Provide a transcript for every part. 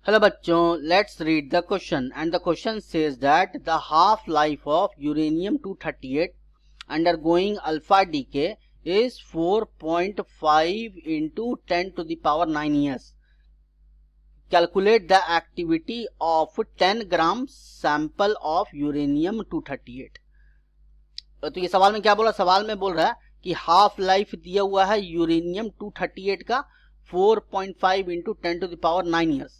Hello बच्चों, let's read the question and the question says that the half life of uranium 238 undergoing alpha decay is 4.5 into 10 to the power 9 years. Calculate the activity of 10 gram sample of uranium 238. तो ये सवाल में क्या बोला? सवाल में बोल रहा है कि हाफ लाइफ दिया हुआ है यूरेनियम 238 का 4.5 into 10 to the power 9 years,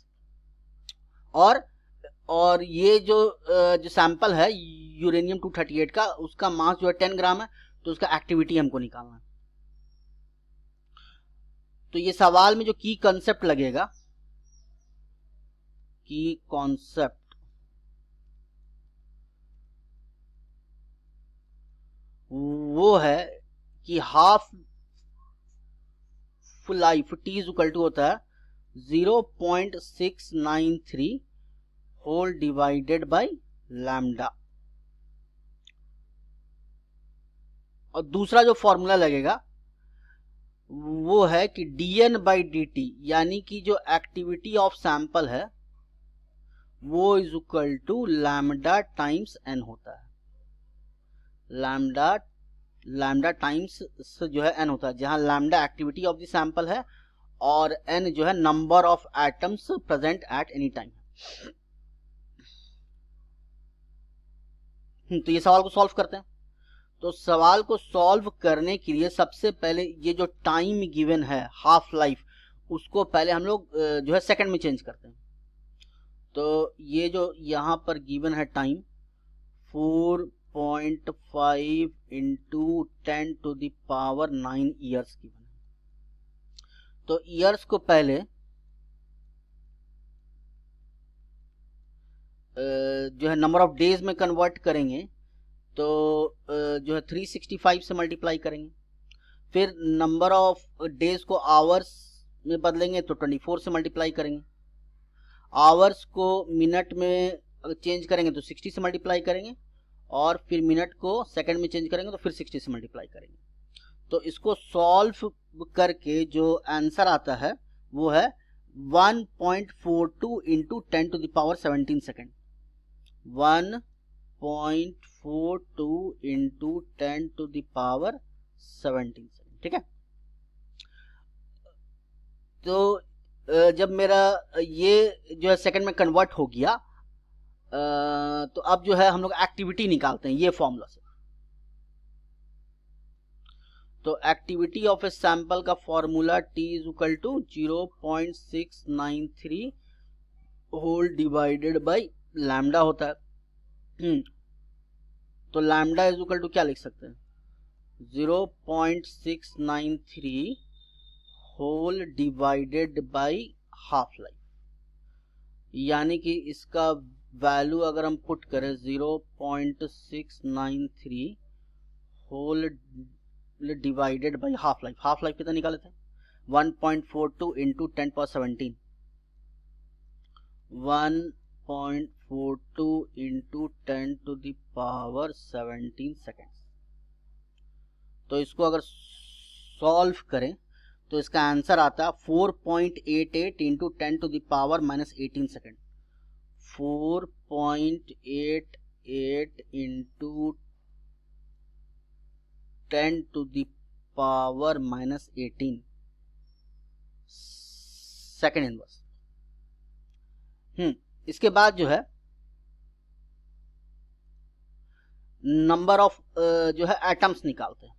और ये जो सैंपल है यूरेनियम 238 का, उसका मास जो है 10 ग्राम है, तो उसका एक्टिविटी हमको निकालना है। तो ये सवाल में जो की कॉन्सेप्ट लगेगा, की कॉन्सेप्ट वो है कि half life T is equal to होता है 0.693 होल डिवाइडेड बाय लैम्डा, और दूसरा जो फॉर्मूला लगेगा वो है कि dn बाई dt, यानी कि जो एक्टिविटी ऑफ सैंपल है वो is equal to lambda times n होता है। लैम्डा टाइम्स जो है n होता है, जहां lambda activity of the sample है और n जो है number of atoms present at any time. तो ये सवाल को सॉल्व करते हैं। तो सवाल को सॉल्व करने के लिए सबसे पहले ये जो टाइम गिवन है हाफ लाइफ, उसको पहले हम लोग जो है सेकंड में चेंज करते हैं। तो ये जो यहाँ पर गिवन है time 4.5 into 10 to the power 9 years given है। तो ईयर्स को पहले जो है नंबर ऑफ डेज में कन्वर्ट करेंगे, तो जो है 365 से मल्टीप्लाई करेंगे। फिर नंबर ऑफ डेज को आवर्स में बदलेंगे तो 24 से मल्टीप्लाई करेंगे। आवर्स को मिनट में चेंज करेंगे तो 60 से मल्टीप्लाई करेंगे, और फिर मिनट को सेकंड में चेंज करेंगे तो फिर 60 से मल्टीप्लाई करेंगे। तो इसको सॉल्व करके जो आंसर आता है वो है 1.42 into 10 to the power 17 second. 1.42 into 10 to the power 17 second, ठीक है। तो जब मेरा ये जो है सेकंड में कन्वर्ट हो गया, तो अब जो है हम लोग एक्टिविटी निकालते हैं ये फॉर्मूला से। तो एक्टिविटी ऑफ ए सैंपल का formula T is equal to 0.693 whole divided by lambda होता है। तो लैम्डा इज इक्वल टू क्या लिख सकते हैं? 0.693 whole divided by half life, यानी कि इसका वैल्यू अगर हम पुट करें 0.693 whole divided by half life. Half life कितना निकाले थे? 1.42 into 10 power 17। 1.42 into 10 to the power 17 seconds. तो इसको अगर सॉल्व करें तो इसका आंसर आता है 4.88 into 10 to the power minus 18 second. 4.88 into 10 to the power minus 18 second inverse. इसके बाद जो है नंबर ऑफ जो है एटम्स निकालते हैं।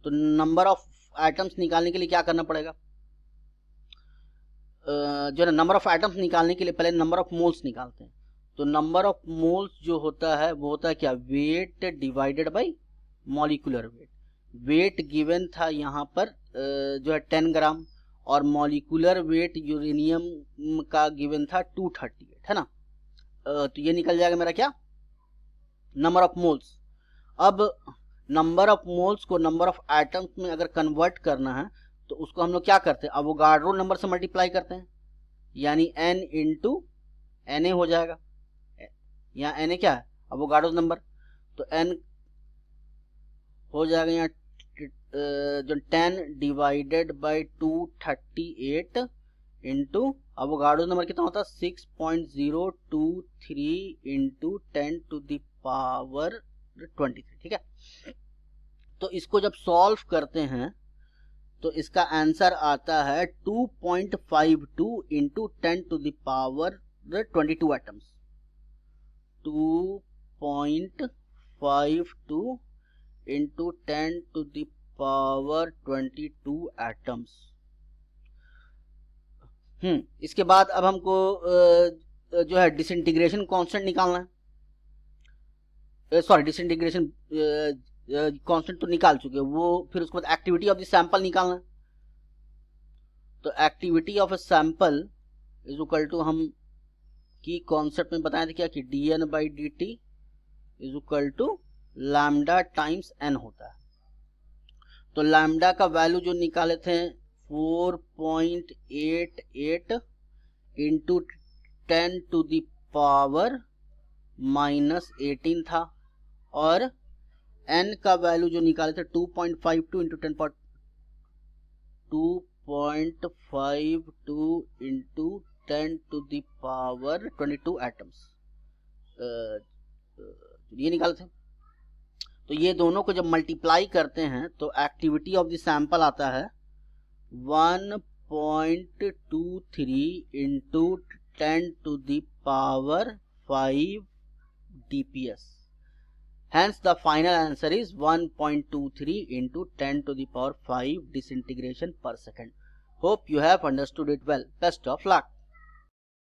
तो नंबर ऑफ एटम्स निकालने के लिए क्या करना पड़ेगा? जो है नंबर ऑफ एटम्स निकालने के लिए पहले नंबर ऑफ मोल्स निकालते हैं। तो नंबर ऑफ मोल्स जो होता है वो होता है क्या? Weight divided by molecular weight. Wait given था यहाँ पर जो है 10 ग्राम, और मॉलिक्यूलर वेट यूरेनियम का गिवन था 238, है ना। तो ये निकल जाएगा मेरा क्या? Number of moles. अब नंबर ऑफ मोल्स को नंबर ऑफ एटम्स में अगर कन्वर्ट करना है तो उसको हम लोग क्या करते हैं? अवोगाड्रो नंबर से मल्टीप्लाई करते हैं, यानी n इंटू Na हो जाएगा। यहाँ Na क्या है? Avogadro number. तो n हो जाएगा यहाँ जो 10 divided by 238 into Avogadro number कितना होता है 6.023 इंटू 10⁻23, ठीक है। तो इसको जब सॉल्व करते हैं तो इसका आंसर आता है 2.52 इंटू 10⁻22 एटम्स। 2.52 into 10⁻22 atoms. इसके बाद अब हमको जो है डिसइंटीग्रेशन कांस्टेंट निकालना है। सॉरी, डिसइंटीग्रेशन कांस्टेंट तो निकाल चुके हैं वो, फिर उसके बाद एक्टिविटी ऑफ द सैंपल निकालना है। तो activity of a sample is equal to, हम की कॉन्सेप्ट में बताए थे क्या कि dN/dt is equal to lambda times n होता है। तो लैम्डा का वैल्यू जो निकाले थे 4.88 इंटू 10⁻⁻18 था, और n का वैल्यू जो निकाले थे 2.52 इंटू 10⁻22 एटम्स, ये निकाले थे। तो ये दोनों को जब मल्टीप्लाई करते हैं तो एक्टिविटी ऑफ द सैंपल आता है 1.23 into 10⁵ dps. Hence the final answer is 1.23 into 10⁵ disintegration per second. Hope you have understood it well. Best of luck.